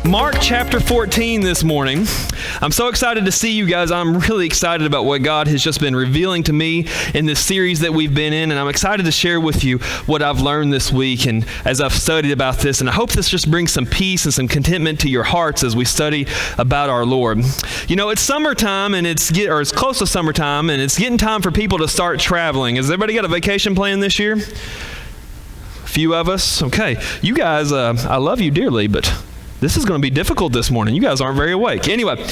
Mark chapter 14 this morning. I'm so excited to see you guys. I'm really excited about what God has just been revealing to me in this series that we've been in, and I'm excited to share with you what I've learned this week and as I've studied about this, and I hope this just brings some peace and some contentment to your hearts as we study about our Lord. You know, it's summertime, and it's close to summertime, and it's getting time for people to start traveling. Has everybody got a vacation plan this year? A few of us? Okay. You guys, I love you dearly, but this is going to be difficult this morning. You guys aren't very awake. Anyway,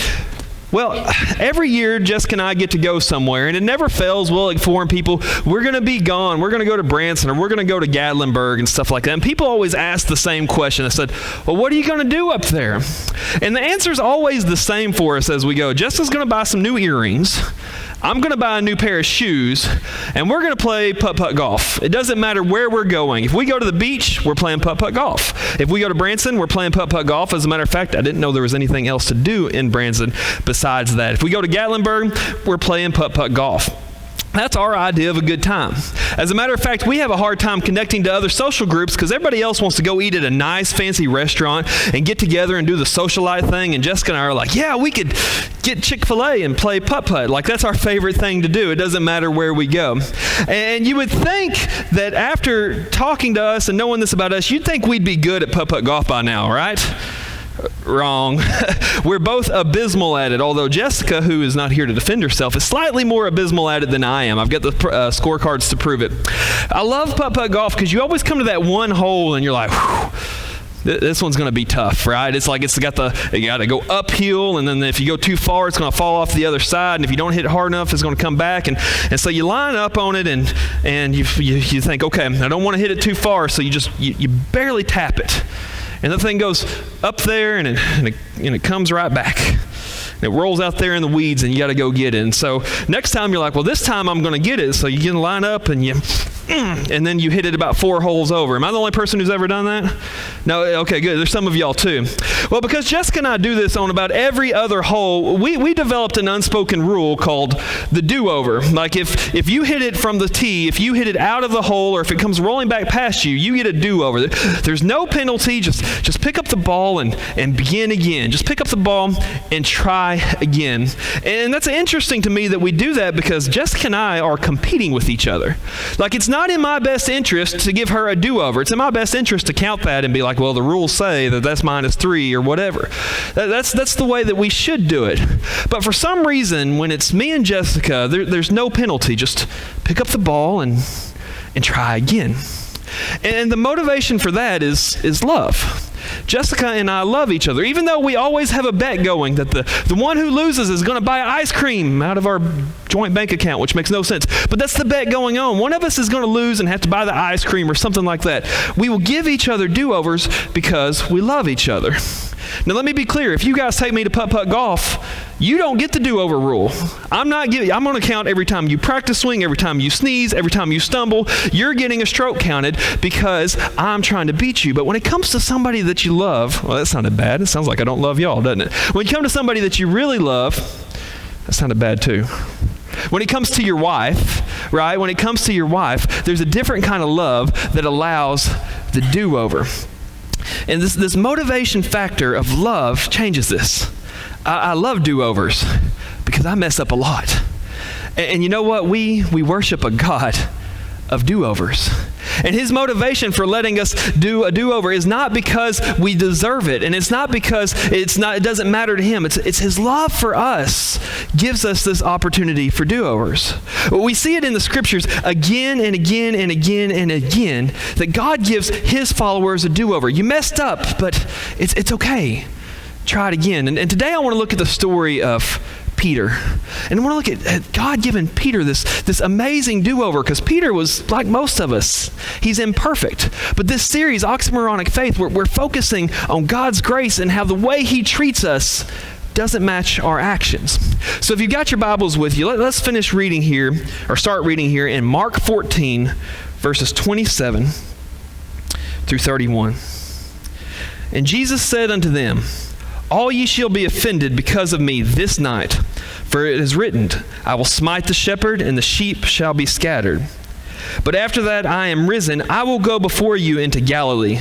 well, every year Jessica and I get to go somewhere, and it never fails. We'll inform people, we're going to be gone. We're going to go to Branson, or we're going to go to Gatlinburg and stuff like that. And people always ask the same question. I said, well, what are you going to do up there? And the answer is always the same for us as we go. Jessica's going to buy some new earrings. I'm going to buy a new pair of shoes, and we're going to play putt-putt golf. It doesn't matter where we're going. If we go to the beach, we're playing putt-putt golf. If we go to Branson, we're playing putt-putt golf. As a matter of fact, I didn't know there was anything else to do in Branson besides that. If we go to Gatlinburg, we're playing putt-putt golf. That's our idea of a good time. As a matter of fact, we have a hard time connecting to other social groups because everybody else wants to go eat at a nice, fancy restaurant and get together and do the socialite thing. And Jessica and I are like, yeah, we could get Chick-fil-A and play putt-putt. Like, that's our favorite thing to do. It doesn't matter where we go. And you would think that after talking to us and knowing this about us, you'd think we'd be good at putt-putt golf by now, right? Wrong. We're both abysmal at it, although Jessica, who is not here to defend herself, is slightly more abysmal at it than I am. I've got the scorecards to prove it. I love putt-putt golf because you always come to that one hole and you're like, whew, this one's going to be tough, right? It's like you got to go uphill, and then if you go too far, it's going to fall off the other side, and if you don't hit it hard enough, it's going to come back, and so you line up on it, and you think, okay, I don't want to hit it too far, so you barely tap it. And the thing goes up there, and it comes right back. And it rolls out there in the weeds, and you got to go get it. And so next time you're like, well, this time I'm going to get it. So you get in line up, and then you hit it about 4 holes over. Am I the only person who's ever done that? No? Okay, good. There's some of y'all too. Well, because Jessica and I do this on about every other hole, we developed an unspoken rule called the do-over. Like if you hit it from the tee, if you hit it out of the hole, or if it comes rolling back past you, you get a do-over. There's no penalty. Just pick up the ball and begin again. Just pick up the ball and try again. And that's interesting to me that we do that because Jessica and I are competing with each other. Like, it's not in my best interest to give her a do-over. It's in my best interest to count that and be like, well, the rules say that that's -3 or whatever. That's the way that we should do it. But for some reason, when it's me and Jessica, there's no penalty. Just pick up the ball and try again. And the motivation for that is love. Jessica and I love each other, even though we always have a bet going that the one who loses is going to buy ice cream out of our joint bank account, which makes no sense. But that's the bet going on. One of us is going to lose and have to buy the ice cream or something like that. We will give each other do-overs because we love each other. Now, let me be clear. If you guys take me to putt-putt golf, you don't get the do-over rule. I'm going to count every time you practice swing, every time you sneeze, every time you stumble. You're getting a stroke counted because I'm trying to beat you. But when it comes to somebody that you love, well, that sounded bad. It sounds like I don't love y'all, doesn't it? When you come to somebody that you really love, that sounded bad too. When it comes to your wife, right? When it comes to your wife, there's a different kind of love that allows the do-over. And this motivation factor of love changes this. I love do-overs because I mess up a lot. And you know what? We worship a God of do-overs. And his motivation for letting us do a do-over is not because we deserve it, and it's not because it doesn't matter to him. It's his love for us gives us this opportunity for do-overs. We see it in the scriptures again and again and again and again that God gives his followers a do-over. You messed up, but it's okay. Try it again. And today I want to look at the story of Peter. And I want to look at God giving Peter this amazing do-over, because Peter was like most of us. He's imperfect. But this series, Oxymoronic Faith, we're focusing on God's grace and how the way he treats us doesn't match our actions. So if you've got your Bibles with you, let's finish reading here, or start reading here in Mark 14, verses 27 through 31. And Jesus said unto them, All ye shall be offended because of me this night. For it is written, I will smite the shepherd, and the sheep shall be scattered. But after that I am risen, I will go before you into Galilee.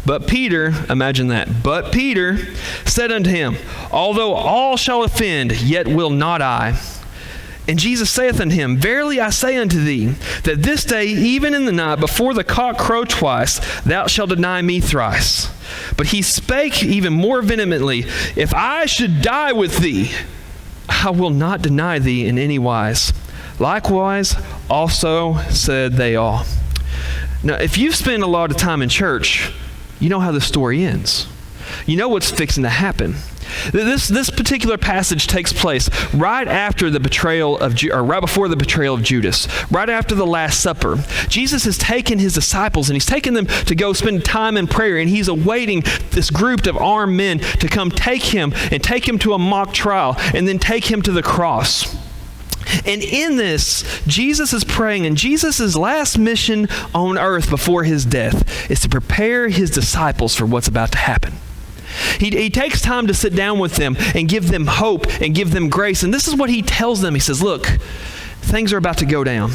But Peter, imagine that, but Peter said unto him, although all shall offend, yet will not I. And Jesus saith unto him, verily I say unto thee, that this day, even in the night, before the cock crow twice, thou shalt deny me thrice. But he spake even more vehemently, if I should die with thee, I will not deny thee in any wise. Likewise, also said they all. Now, if you've spent a lot of time in church, you know how the story ends. You know what's fixing to happen. This particular passage takes place right after the betrayal of, or right before the betrayal of Judas, right after the Last Supper. Jesus has taken his disciples and he's taken them to go spend time in prayer, and he's awaiting this group of armed men to come take him and take him to a mock trial and then take him to the cross. And in this, Jesus is praying, and Jesus' last mission on earth before his death is to prepare his disciples for what's about to happen. He takes time to sit down with them and give them hope and give them grace. And this is what he tells them. He says, look, things are about to go down.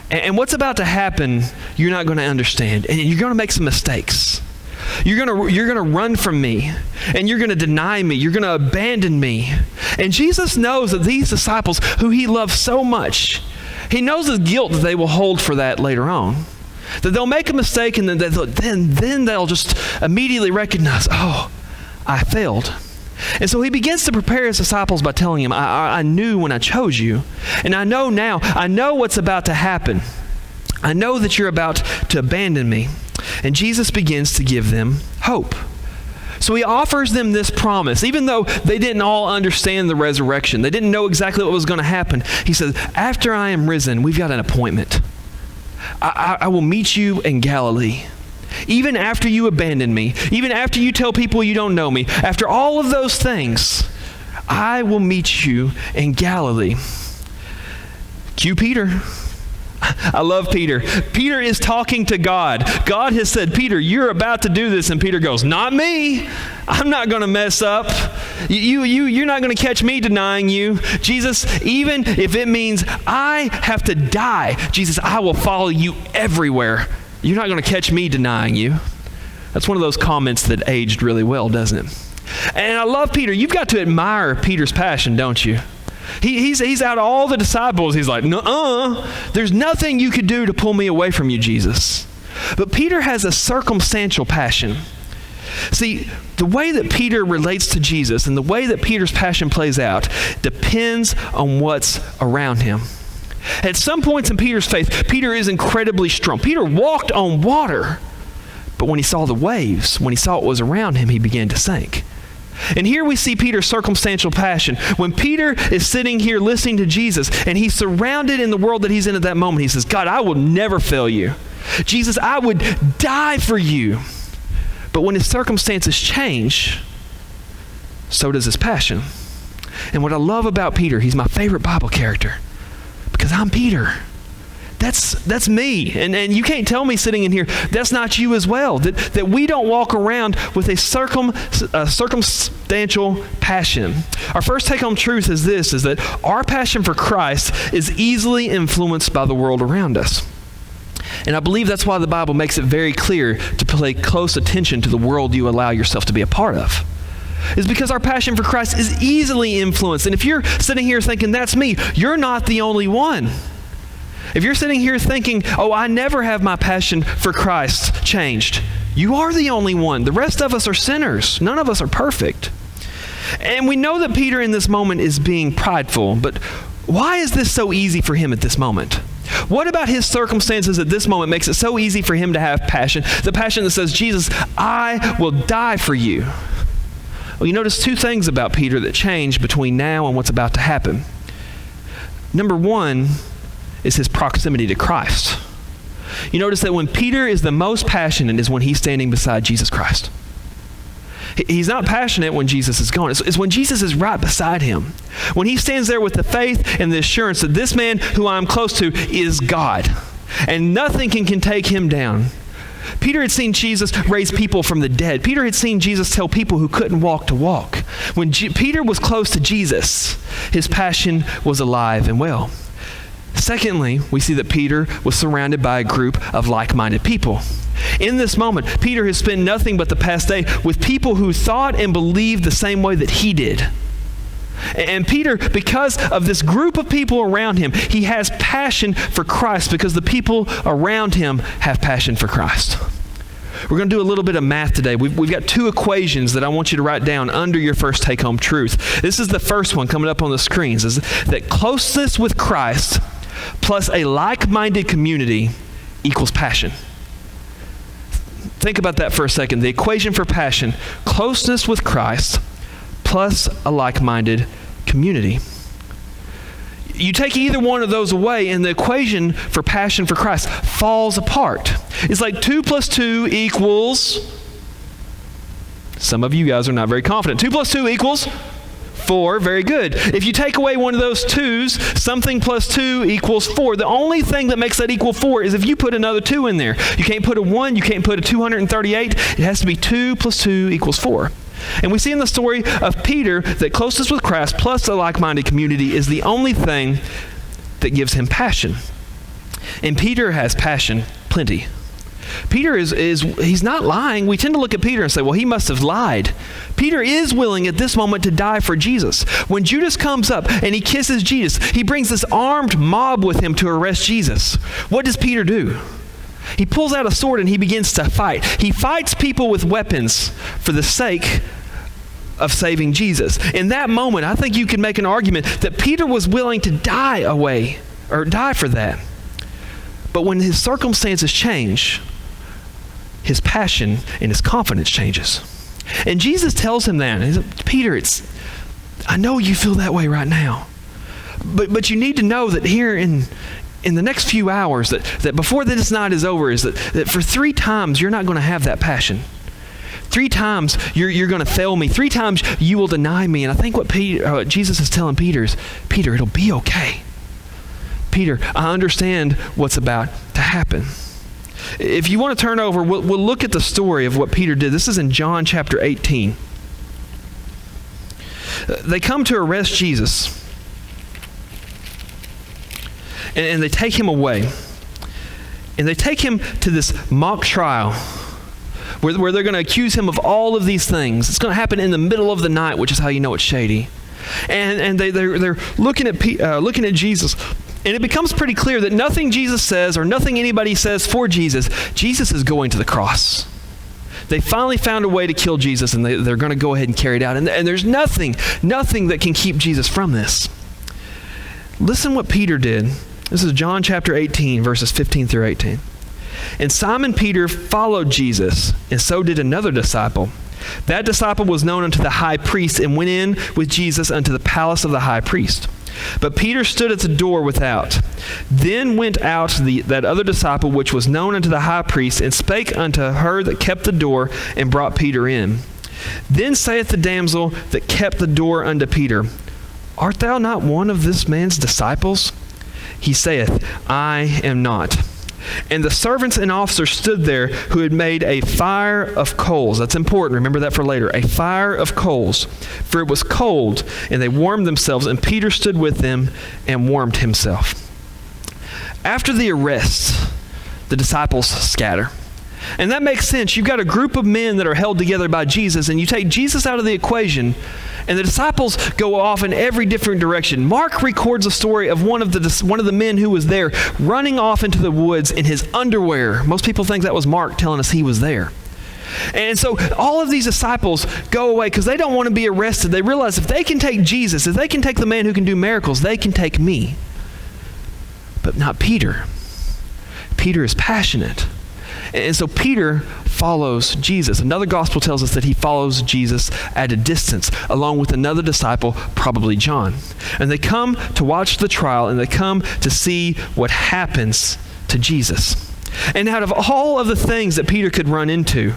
And what's about to happen, you're not going to understand. And you're going to make some mistakes. You're going to run from me, and you're going to deny me. You're going to abandon me. And Jesus knows that these disciples, who he loves so much, he knows the guilt that they will hold for that later on. That they'll make a mistake, and then they'll just immediately recognize, oh, I failed. And so he begins to prepare his disciples by telling them, I knew when I chose you, and I know now, I know what's about to happen. I know that you're about to abandon me. And Jesus begins to give them hope. So he offers them this promise, even though they didn't all understand the resurrection. They didn't know exactly what was going to happen. He says, after I am risen, we've got an appointment. I will meet you in Galilee. Even after you abandon me, even after you tell people you don't know me, after all of those things, I will meet you in Galilee. Cue Peter. I love Peter. Peter is talking to God. God has said, Peter, you're about to do this. And Peter goes, not me. I'm not going to mess up. You're not going to catch me denying you. Jesus, even if it means I have to die, Jesus, I will follow you everywhere. You're not going to catch me denying you. That's one of those comments that aged really well, doesn't it? And I love Peter. You've got to admire Peter's passion, don't you? He's out of all the disciples. He's like, nuh-uh. There's nothing you could do to pull me away from you, Jesus. But Peter has a circumstantial passion. See, the way that Peter relates to Jesus and the way that Peter's passion plays out depends on what's around him. At some points in Peter's faith, Peter is incredibly strong. Peter walked on water, but when he saw the waves, when he saw what was around him, he began to sink. And here we see Peter's circumstantial passion. When Peter is sitting here listening to Jesus, and he's surrounded in the world that he's in at that moment, he says, God, I will never fail you. Jesus, I would die for you. But when his circumstances change, so does his passion. And what I love about Peter, he's my favorite Bible character, because I'm Peter. That's me. And you can't tell me sitting in here, that's not you as well. That we don't walk around with a circumstantial passion. Our first take-home truth is this, is that our passion for Christ is easily influenced by the world around us. And I believe that's why the Bible makes it very clear to pay close attention to the world you allow yourself to be a part of. Is because our passion for Christ is easily influenced. And if you're sitting here thinking, that's me, you're not the only one. If you're sitting here thinking, oh, I never have my passion for Christ changed, you are the only one. The rest of us are sinners. None of us are perfect. And we know that Peter in this moment is being prideful, but why is this so easy for him at this moment? What about his circumstances at this moment makes it so easy for him to have passion? The passion that says, Jesus, I will die for you. Well, you notice two things about Peter that change between now and what's about to happen. Number one is his proximity to Christ. You notice that when Peter is the most passionate is when he's standing beside Jesus Christ. He's not passionate when Jesus is gone. It's when Jesus is right beside him. When he stands there with the faith and the assurance that this man who I'm close to is God, and nothing can take him down. Peter had seen Jesus raise people from the dead. Peter had seen Jesus tell people who couldn't walk to walk. When Peter was close to Jesus, his passion was alive and well. Secondly, we see that Peter was surrounded by a group of like-minded people. In this moment, Peter has spent nothing but the past day with people who thought and believed the same way that he did. And Peter, because of this group of people around him, he has passion for Christ because the people around him have passion for Christ. We're going to do a little bit of math today. We've got two equations that I want you to write down under your first take-home truth. This is the first one coming up on the screens, is that closeness with Christ plus a like-minded community equals passion. Think about that for a second. The equation for passion, closeness with Christ plus a like-minded community. You take either one of those away and the equation for passion for Christ falls apart. It's like 2 plus 2 equals, some of you guys are not very confident. 2 plus 2 equals 4, very good. If you take away one of those 2's, something plus 2 equals 4. The only thing that makes that equal 4 is if you put another 2 in there. You can't put a 1, you can't put a 238. It has to be 2 plus 2 equals 4. And we see in the story of Peter that closeness with Christ plus a like-minded community is the only thing that gives him passion. And Peter has passion plenty. Peter he's not lying. We tend to look at Peter and say, well, he must have lied. Peter is willing at this moment to die for Jesus. When Judas comes up and he kisses Jesus, he brings this armed mob with him to arrest Jesus. What does Peter do? He pulls out a sword and he begins to fight. He fights people with weapons for the sake of saving Jesus. In that moment, I think you can make an argument that Peter was willing to die for that. But when his circumstances change, his passion and his confidence changes. And Jesus tells him that. He said, Peter, I know you feel that way right now. But you need to know that here in the next few hours, that before this night is over, is that for 3 times you're not going to have that passion. 3 times you're going to fail me. 3 times you will deny me. And I think what Jesus is telling Peter is, Peter, it'll be okay. Peter, I understand what's about to happen. If you want to turn over, we'll look at the story of what Peter did. This is in John chapter 18. They come to arrest Jesus. And they take him away. And they take him to this mock trial where they're going to accuse him of all of these things. It's going to happen in the middle of the night, which is how you know it's shady. And they're looking at Jesus. And it becomes pretty clear that nothing Jesus says or nothing anybody says for Jesus is going to the cross. They finally found a way to kill Jesus, and they're going to go ahead and carry it out. And there's nothing that can keep Jesus from this. Listen what Peter did. This is John chapter 18, verses 15 through 18. And Simon Peter followed Jesus, and so did another disciple. That disciple was known unto the high priest, and went in with Jesus unto the palace of the high priest. But Peter stood at the door without. Then went out that other disciple, which was known unto the high priest, and spake unto her that kept the door, and brought Peter in. Then saith the damsel that kept the door unto Peter, Art thou not one of this man's disciples? He saith, I am not. And the servants and officers stood there, who had made a fire of coals. That's important. Remember that for later. A fire of coals. For it was cold, and they warmed themselves, and Peter stood with them and warmed himself. After the arrest, the disciples scatter. And that makes sense. You've got a group of men that are held together by Jesus, and you take Jesus out of the equation, and the disciples go off in every different direction. Mark records a story of one of the men who was there running off into the woods in his underwear. Most people think that was Mark telling us he was there. And so all of these disciples go away because they don't want to be arrested. They realize if they can take Jesus, if they can take the man who can do miracles, they can take me. But not Peter. Peter is passionate. And so Peter follows Jesus. Another gospel tells us that he follows Jesus at a distance, along with another disciple, probably John. And they come to watch the trial, and they come to see what happens to Jesus. And out of all of the things that Peter could run into,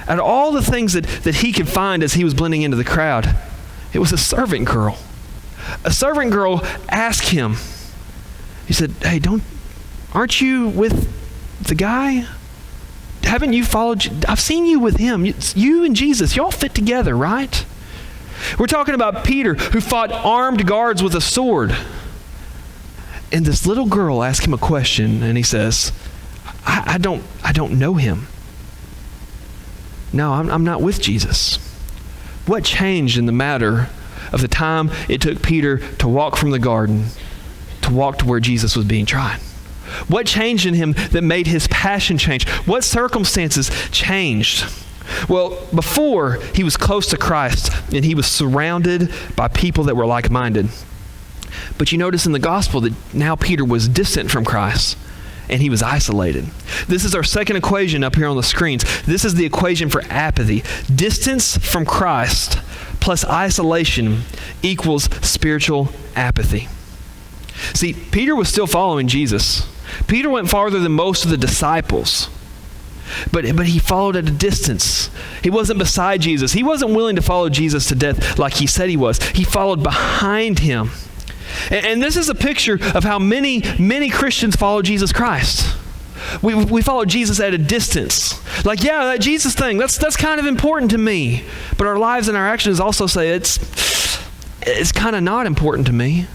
out of all the things that he could find as he was blending into the crowd, it was a servant girl. A servant girl asked him, he said, hey, aren't you with the guy? Haven't you followed? I've seen you with him. You and Jesus, y'all fit together, right? We're talking about Peter, who fought armed guards with a sword. And this little girl asked him a question, and he says, I don't know him. no, I'm not with Jesus. What changed in the matter of the time it took Peter to walk from the garden to walk to where Jesus was being tried? What changed in him that made his passion change? What circumstances changed? Well, before, he was close to Christ and he was surrounded by people that were like-minded. But you notice in the gospel that now Peter was distant from Christ and he was isolated. This is our second equation up here on the screens. This is the equation for apathy. Distance from Christ plus isolation equals spiritual apathy. See, Peter was still following Jesus. Peter went farther than most of the disciples. But he followed at a distance. He wasn't beside Jesus. He wasn't willing to follow Jesus to death like he said he was. He followed behind him. And this is a picture of how many Christians follow Jesus Christ. We follow Jesus at a distance. Like, yeah, that Jesus thing, that's kind of important to me. But our lives and our actions also say it's kind of not important to me.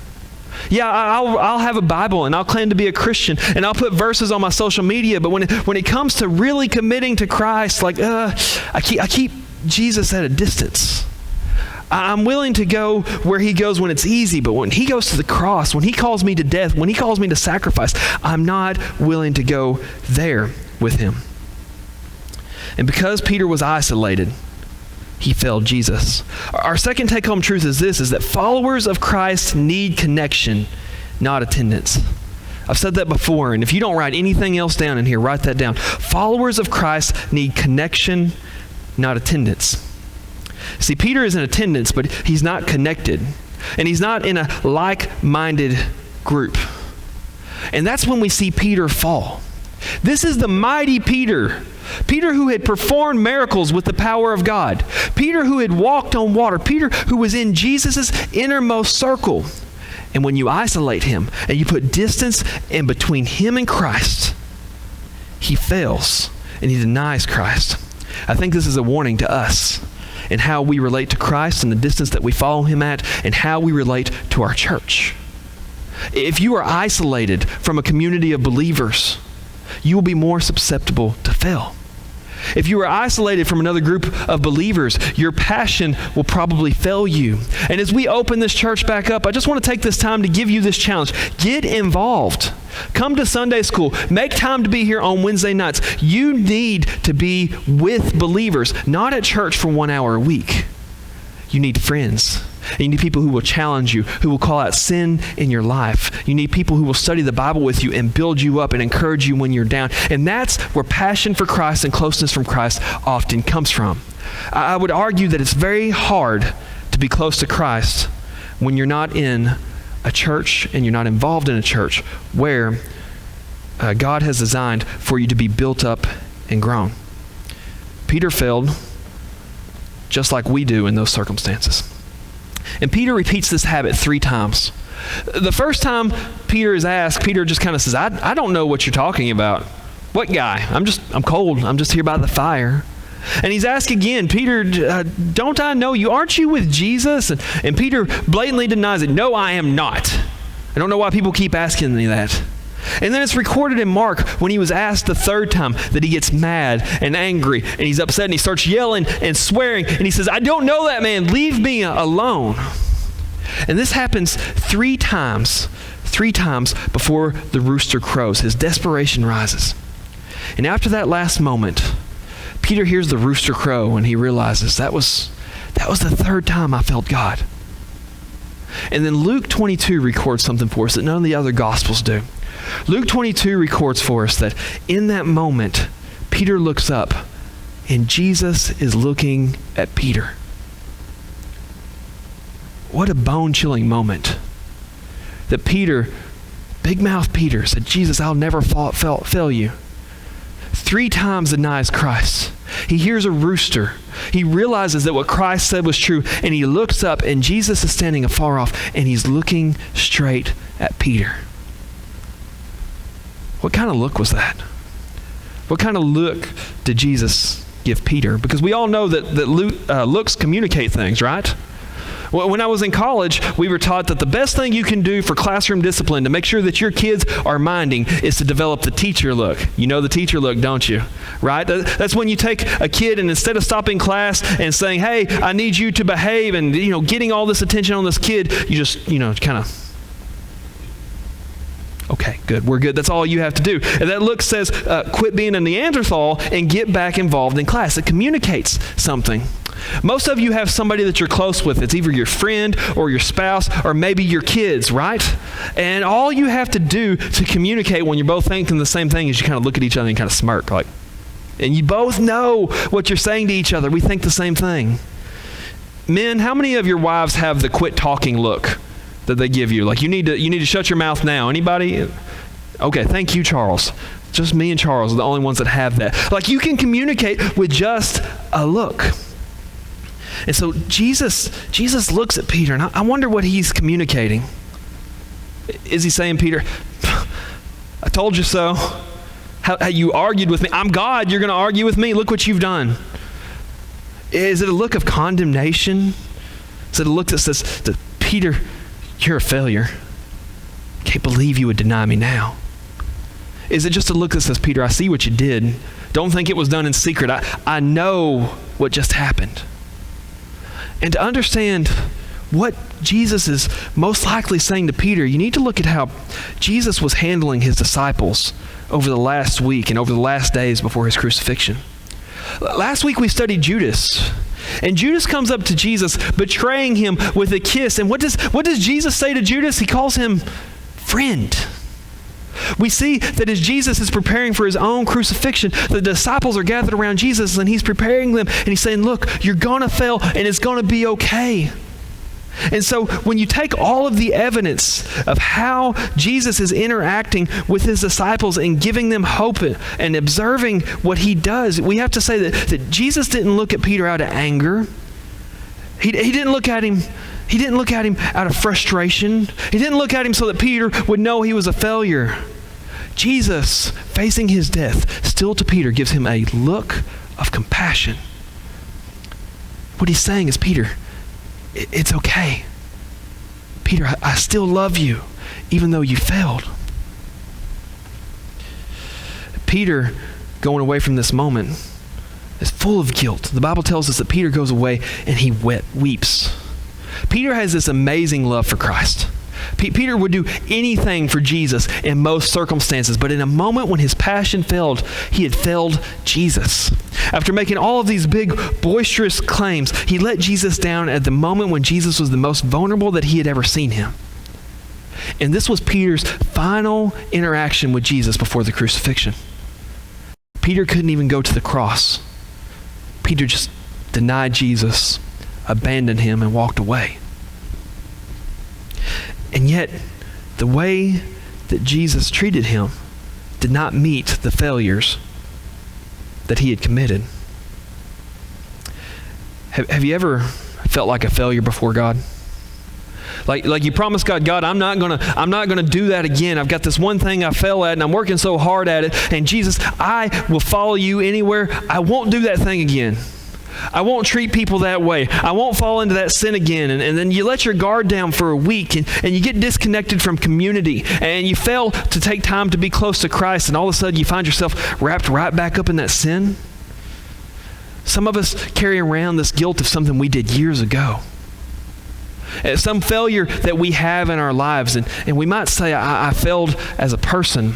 Yeah, I'll have a Bible and I'll claim to be a Christian and I'll put verses on my social media, but when it comes to really committing to Christ, like I keep Jesus at a distance. I'm willing to go where he goes when it's easy, but when he goes to the cross, when he calls me to death, when he calls me to sacrifice, I'm not willing to go there with him. And because Peter was isolated, he failed Jesus. Our second take-home truth is this, is that followers of Christ need connection, not attendance. I've said that before, and if you don't write anything else down in here, write that down. Followers of Christ need connection, not attendance. See, Peter is in attendance, but he's not connected. And he's not in a like-minded group. And that's when we see Peter fall. This is the mighty Peter. Peter who had performed miracles with the power of God. Peter who had walked on water. Peter who was in Jesus' innermost circle. And when you isolate him and you put distance in between him and Christ, he fails and he denies Christ. I think this is a warning to us in how we relate to Christ and the distance that we follow him at and how we relate to our church. If you are isolated from a community of believers, you will be more susceptible to fail. If you are isolated from another group of believers, your passion will probably fail you. And as we open this church back up, I just want to take this time to give you this challenge. Get involved. Come to Sunday school. Make time to be here on Wednesday nights. You need to be with believers, not at church for 1 hour a week. You need friends. And you need people who will challenge you, who will call out sin in your life. You need people who will study the Bible with you and build you up and encourage you when you're down. And that's where passion for Christ and closeness from Christ often comes from. I would argue that it's very hard to be close to Christ when you're not in a church and you're not involved in a church where God has designed for you to be built up and grown. Peter failed just like we do in those circumstances. And Peter repeats this habit 3 times. The first time Peter is asked, Peter just kind of says, I don't know what you're talking about. What guy? I'm cold. I'm just here by the fire. And he's asked again, Peter, don't I know you? Aren't you with Jesus? And Peter blatantly denies it. No, I am not. I don't know why people keep asking me that. And then it's recorded in Mark when he was asked the 3rd time that he gets mad and angry and he's upset and he starts yelling and swearing and he says, I don't know that man, leave me alone. And this happens 3 times before the rooster crows. His desperation rises. And after that last moment, Peter hears the rooster crow and he realizes that was the 3rd time I felt God. And then Luke 22 records something for us that none of the other Gospels do. Luke 22 records for us that in that moment, Peter looks up and Jesus is looking at Peter. What a bone-chilling moment. That Peter, big mouth Peter, said, Jesus, I'll never fail you. 3 times denies Christ. He hears a rooster. He realizes that what Christ said was true, and he looks up, and Jesus is standing afar off, and he's looking straight at Peter. What kind of look was that? What kind of look did Jesus give Peter? Because we all know that looks communicate things, right? When I was in college, we were taught that the best thing you can do for classroom discipline to make sure that your kids are minding is to develop the teacher look. You know the teacher look, don't you? Right? That's when you take a kid and instead of stopping class and saying, hey, I need you to behave and, getting all this attention on this kid, you just, kind of, okay, good, we're good. That's all you have to do. And that look says, quit being a Neanderthal and get back involved in class. It communicates something. Most of you have somebody that you're close with. It's either your friend or your spouse or maybe your kids, right? And all you have to do to communicate when you're both thinking the same thing is you kind of look at each other and kind of smirk, and you both know what you're saying to each other. We think the same thing. Men, how many of your wives have the quit talking look that they give you? Like you need to shut your mouth now. Anybody? Okay, thank you, Charles. Just me and Charles are the only ones that have that. Like you can communicate with just a look. And so Jesus looks at Peter, and I wonder what he's communicating. Is he saying, Peter, I told you so. How you argued with me. I'm God. You're going to argue with me. Look what you've done. Is it a look of condemnation? Is it a look that says, Peter, you're a failure. Can't believe you would deny me now. Is it just a look that says, Peter, I see what you did. Don't think it was done in secret. I know what just happened. And to understand what Jesus is most likely saying to Peter, you need to look at how Jesus was handling his disciples over the last week and over the last days before his crucifixion. Last week we studied Judas. And Judas comes up to Jesus, betraying him with a kiss. And what does Jesus say to Judas? He calls him friend. We see that as Jesus is preparing for his own crucifixion, the disciples are gathered around Jesus and he's preparing them and he's saying, look, you're going to fail and it's going to be okay. And so when you take all of the evidence of how Jesus is interacting with his disciples and giving them hope and observing what he does, we have to say that Jesus didn't look at Peter out of anger. He didn't look at him. He didn't look at him out of frustration. He didn't look at him so that Peter would know he was a failure. Jesus, facing his death, still to Peter, gives him a look of compassion. What he's saying is, Peter, it's okay. Peter, I still love you, even though you failed. Peter, going away from this moment, is full of guilt. The Bible tells us that Peter goes away and he weeps. Peter has this amazing love for Christ. Peter would do anything for Jesus in most circumstances, but in a moment when his passion failed, he had failed Jesus. After making all of these big, boisterous claims, he let Jesus down at the moment when Jesus was the most vulnerable that he had ever seen him. And this was Peter's final interaction with Jesus before the crucifixion. Peter couldn't even go to the cross. Peter just denied Jesus, abandoned him, and walked away. And yet, the way that Jesus treated him did not meet the failures that he had committed. Have you ever felt like a failure before God? Like you promised God, I'm not gonna do that again. I've got this one thing I fell at and I'm working so hard at it. And Jesus, I will follow you anywhere. I won't do that thing again. I won't treat people that way. I won't fall into that sin again. And then you let your guard down for a week and you get disconnected from community and you fail to take time to be close to Christ, and all of a sudden you find yourself wrapped right back up in that sin. Some of us carry around this guilt of something we did years ago. Some failure that we have in our lives. And we might say, I failed as a person.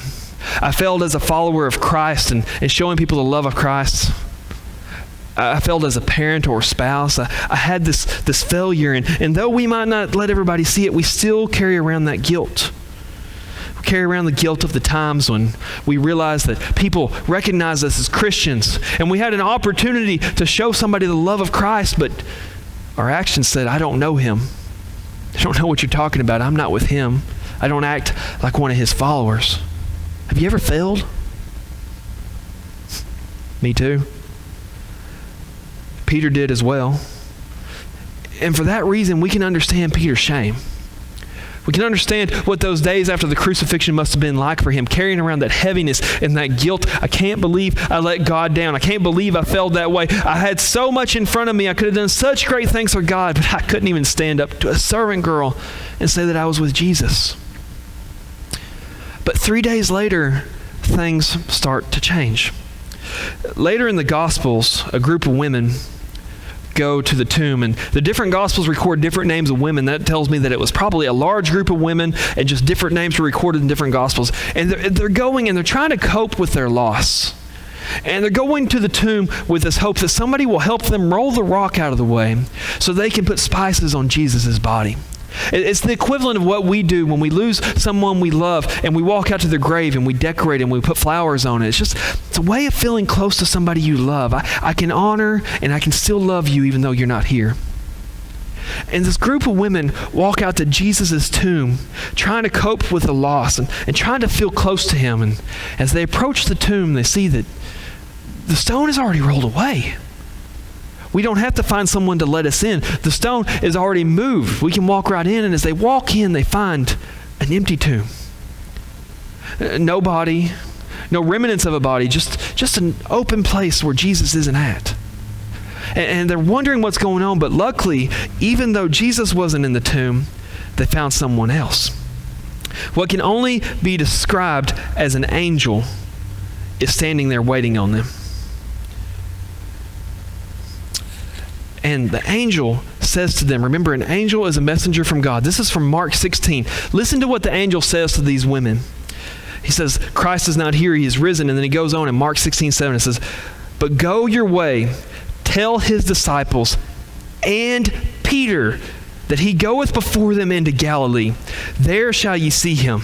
I failed as a follower of Christ and showing people the love of Christ. I failed as a parent or spouse. I had this failure, and though we might not let everybody see it, we still carry around that guilt. We carry around the guilt of the times when we realized that people recognize us as Christians, and we had an opportunity to show somebody the love of Christ, but our actions said, I don't know him. I don't know what you're talking about. I'm not with him. I don't act like one of his followers. Have you ever failed? Me too. Peter did as well. And for that reason, we can understand Peter's shame. We can understand what those days after the crucifixion must have been like for him, carrying around that heaviness and that guilt. I can't believe I let God down. I can't believe I felt that way. I had so much in front of me. I could have done such great things for God, but I couldn't even stand up to a servant girl and say that I was with Jesus. But 3 days later, things start to change. Later in the Gospels, a group of women go to the tomb, and the different Gospels record different names of women. That tells me that it was probably a large group of women, and just different names were recorded in different Gospels. And they're going and they're trying to cope with their loss. And they're going to the tomb with this hope that somebody will help them roll the rock out of the way so they can put spices on Jesus' body. It's the equivalent of what we do when we lose someone we love and we walk out to their grave and we decorate and we put flowers on it. It's a way of feeling close to somebody you love. I can honor and I can still love you even though you're not here. And this group of women walk out to Jesus' tomb trying to cope with the loss and trying to feel close to him. And as they approach the tomb, they see that the stone is already rolled away. We don't have to find someone to let us in. The stone is already moved. We can walk right in, and as they walk in, they find an empty tomb. No body, no remnants of a body, just an open place where Jesus isn't at. And they're wondering what's going on, but luckily, even though Jesus wasn't in the tomb, they found someone else. What can only be described as an angel is standing there waiting on them. And the angel says to them, remember, an angel is a messenger from God. This is from Mark 16. Listen to what the angel says to these women. He says, Christ is not here, he is risen. And then he goes on in Mark 16:7, it says, but go your way, tell his disciples and Peter that he goeth before them into Galilee. There shall ye see him.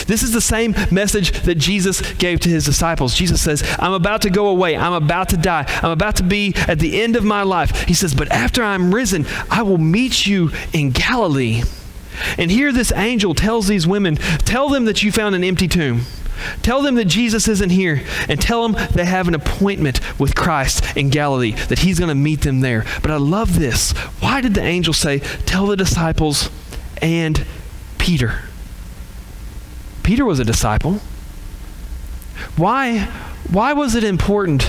This is the same message that Jesus gave to his disciples. Jesus says, I'm about to go away. I'm about to die. I'm about to be at the end of my life. He says, but after I'm risen, I will meet you in Galilee. And here this angel tells these women, tell them that you found an empty tomb. Tell them that Jesus isn't here, and tell them they have an appointment with Christ in Galilee, that he's going to meet them there. But I love this. Why did the angel say, tell the disciples and Peter? Peter was a disciple. Why was it important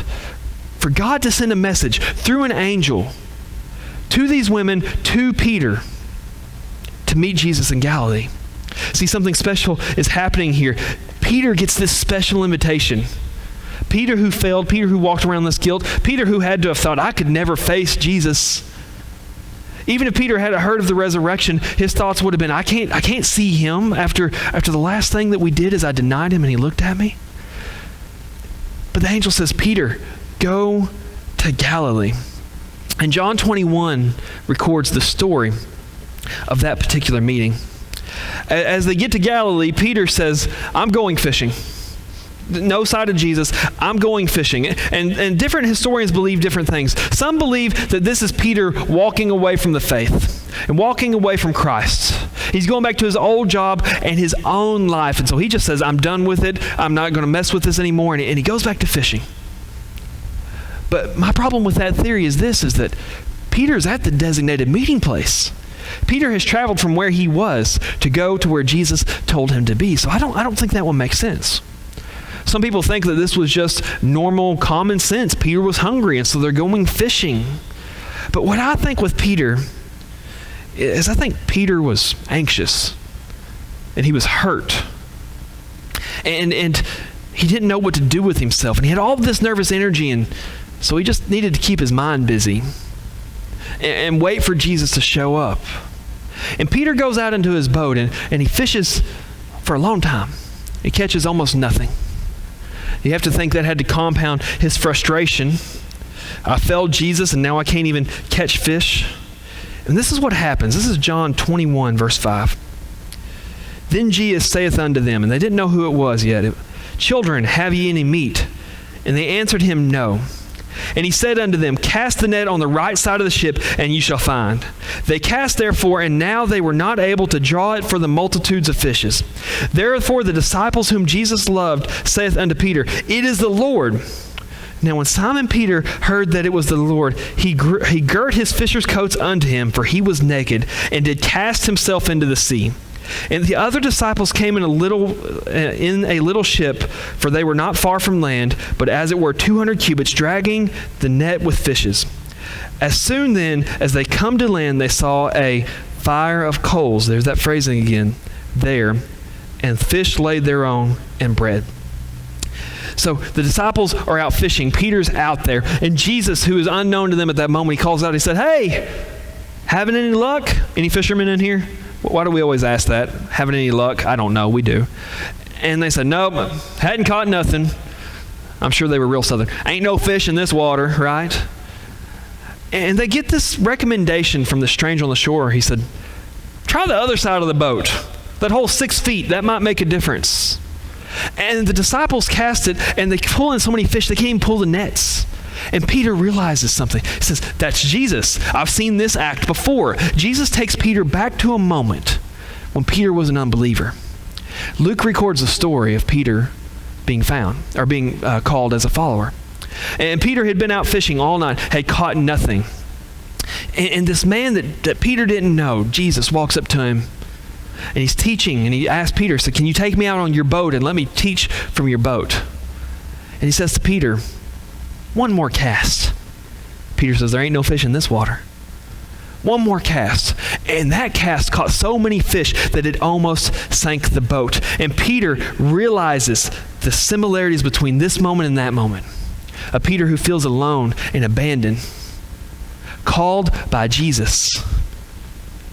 for God to send a message through an angel to these women, to Peter, to meet Jesus in Galilee? See, something special is happening here. Peter gets this special invitation. Peter who failed, Peter who walked around this guilt, Peter who had to have thought, I could never face Jesus. Even if Peter had heard of the resurrection, his thoughts would have been, I can't see him after the last thing that we did is I denied him and he looked at me. But the angel says, Peter, go to Galilee. And John 21 records the story of that particular meeting. As they get to Galilee, Peter says, I'm going fishing. No sight of Jesus, I'm going fishing. And different historians believe different things. Some believe that this is Peter walking away from the faith and walking away from Christ. He's going back to his old job and his own life. And so he just says, I'm done with it. I'm not going to mess with this anymore. And he goes back to fishing. But my problem with that theory is this, is that Peter's at the designated meeting place. Peter has traveled from where he was to go to where Jesus told him to be. So I don't think that one makes sense. Some people think that this was just normal common sense. Peter was hungry, and so they're going fishing. But what I think with Peter is I think Peter was anxious, and he was hurt. And he didn't know what to do with himself, and he had all this nervous energy, and so he just needed to keep his mind busy and wait for Jesus to show up. And Peter goes out into his boat, and he fishes for a long time. He catches almost nothing. You have to think that had to compound his frustration. I failed Jesus and now I can't even catch fish. And this is what happens. This is John 21, verse 5. Then Jesus saith unto them, and they didn't know who it was yet, Children, have ye any meat? And they answered him, No. And he said unto them, Cast the net on the right side of the ship, and ye shall find. They cast therefore, and now they were not able to draw it for the multitudes of fishes. Therefore the disciples whom Jesus loved saith unto Peter, It is the Lord. Now when Simon Peter heard that it was the Lord, he girt his fisher's coats unto him, for he was naked, and did cast himself into the sea. And the other disciples came in a little ship, for they were not far from land, but as it were 200 cubits, dragging the net with fishes. As soon then as they come to land, they saw a fire of coals, there's that phrasing again, there, and fish laid thereon and bread. So the disciples are out fishing. Peter's out there. And Jesus, who is unknown to them at that moment, he calls out, he said, "Hey, having any luck? Any fishermen in here?" Why do we always ask that? Having any luck? I don't know. We do. And they said, "Nope, hadn't caught nothing." I'm sure they were real Southern. "Ain't no fish in this water," right? And they get this recommendation from the stranger on the shore. He said, "Try the other side of the boat. That whole 6 feet, that might make a difference." And the disciples cast it, and they pull in so many fish, they can't even pull the nets. And Peter realizes something. He says, "That's Jesus. I've seen this act before." Jesus takes Peter back to a moment when Peter was an unbeliever. Luke records a story of Peter being found, or being called as a follower. And Peter had been out fishing all night, had caught nothing. And this man that Peter didn't know, Jesus, walks up to him, and he's teaching, and he asks Peter, so "Can you take me out on your boat and let me teach from your boat?" And he says to Peter, "One more cast." Peter says, "There ain't no fish in this water." One more cast. And that cast caught so many fish that it almost sank the boat. And Peter realizes the similarities between this moment and that moment. A Peter who feels alone and abandoned, called by Jesus.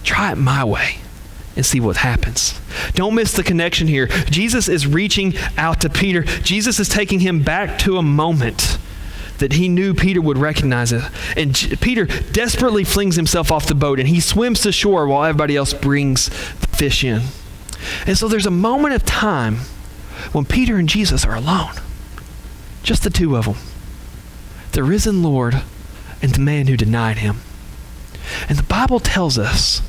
Try it my way and see what happens. Don't miss the connection here. Jesus is reaching out to Peter. Jesus is taking him back to a moment that he knew Peter would recognize it. And Peter desperately flings himself off the boat, and he swims to shore while everybody else brings the fish in. And so there's a moment of time when Peter and Jesus are alone. Just the two of them. The risen Lord and the man who denied him. And the Bible tells us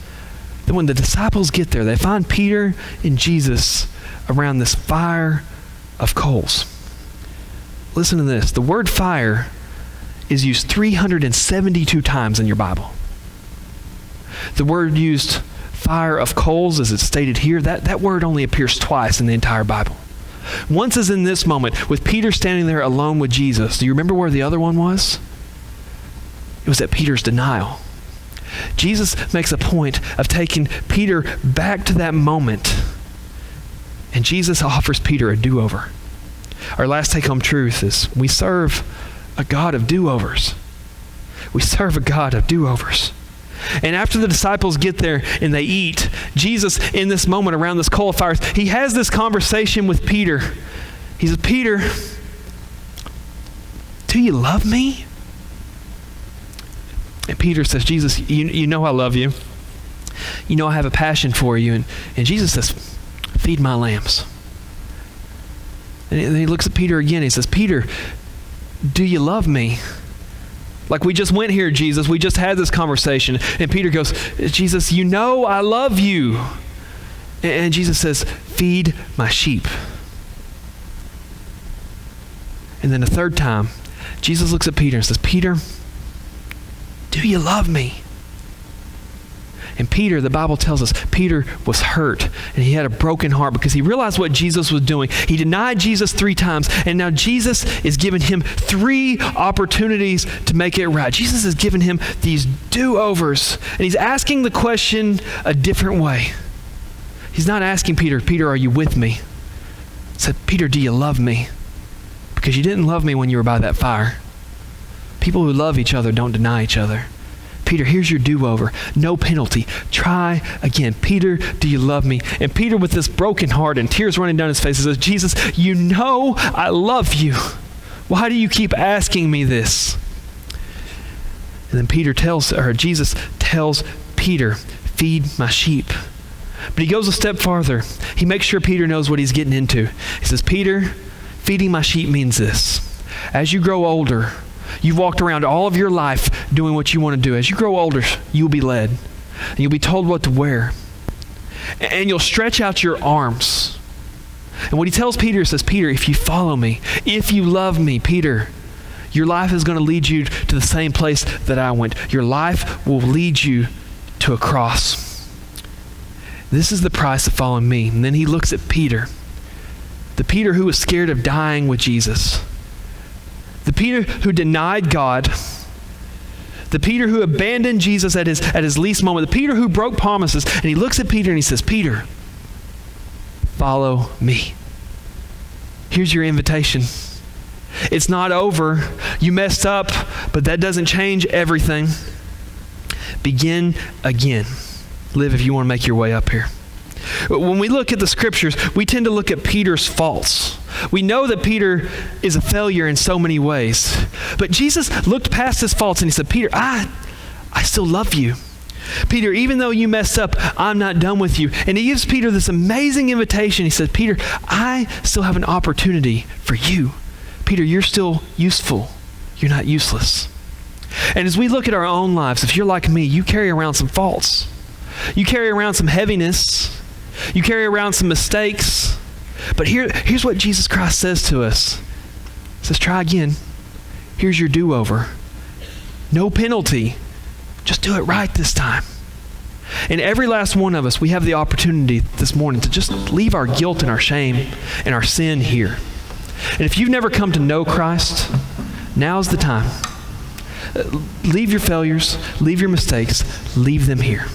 that when the disciples get there, they find Peter and Jesus around this fire of coals. Listen to this. The word fire is used 372 times in your Bible. The word used, fire of coals, as it's stated here, that word only appears twice in the entire Bible. Once is in this moment with Peter standing there alone with Jesus. Do you remember where the other one was? It was at Peter's denial. Jesus makes a point of taking Peter back to that moment, and Jesus offers Peter a do-over. Our last take-home truth is we serve a God of do-overs. We serve a God of do-overs. And after the disciples get there and they eat, Jesus, in this moment around this coal of fires, he has this conversation with Peter. He says, "Peter, do you love me?" And Peter says, "Jesus, you know I love you. You know I have a passion for you." And Jesus says, "Feed my lambs." And he looks at Peter again. He says, "Peter, do you love me?" Like we just went here, Jesus. We just had this conversation. And Peter goes, "Jesus, you know I love you." And Jesus says, "Feed my sheep." And then a third time, Jesus looks at Peter and says, "Peter, do you love me?" And Peter, the Bible tells us, Peter was hurt and he had a broken heart because he realized what Jesus was doing. He denied Jesus 3 times, and now Jesus is giving him 3 opportunities to make it right. Jesus has given him these do-overs, and he's asking the question a different way. He's not asking Peter, "Peter, are you with me?" He said, "Peter, do you love me?" Because you didn't love me when you were by that fire. People who love each other don't deny each other. "Peter, here's your do-over. No penalty. Try again. Peter, do you love me?" And Peter, with this broken heart and tears running down his face, says, "Jesus, you know I love you. Why do you keep asking me this?" And then Jesus tells Peter, "Feed my sheep." But he goes a step farther. He makes sure Peter knows what he's getting into. He says, "Peter, feeding my sheep means this. As you grow older, you've walked around all of your life doing what you want to do. As you grow older, you'll be led. And you'll be told what to wear. And you'll stretch out your arms." And what he tells Peter says, "Peter, if you follow me, if you love me, Peter, your life is going to lead you to the same place that I went. Your life will lead you to a cross." This is the price of following me. And then he looks at Peter. The Peter who was scared of dying with Jesus. The Peter who denied God. The Peter who abandoned Jesus at his least moment. The Peter who broke promises. And he looks at Peter and he says, Peter, follow me. Here's your invitation. It's not over. You messed up, but that doesn't change everything. Begin again. Live if you want to make your way up here. When we look at the scriptures, we tend to look at Peter's faults. We know that Peter is a failure in so many ways. But Jesus looked past his faults and he said, Peter, I still love you. Peter, even though you messed up, I'm not done with you. And he gives Peter this amazing invitation. He says, Peter, I still have an opportunity for you. Peter, you're still useful. You're not useless. And as we look at our own lives, if you're like me, you carry around some faults. You carry around some heaviness. You carry around some mistakes. But here's what Jesus Christ says to us. He says, try again. Here's your do-over. No penalty. Just do it right this time. And every last one of us, we have the opportunity this morning to just leave our guilt and our shame and our sin here. And if you've never come to know Christ, now's the time. Leave your failures, leave your mistakes, leave them here.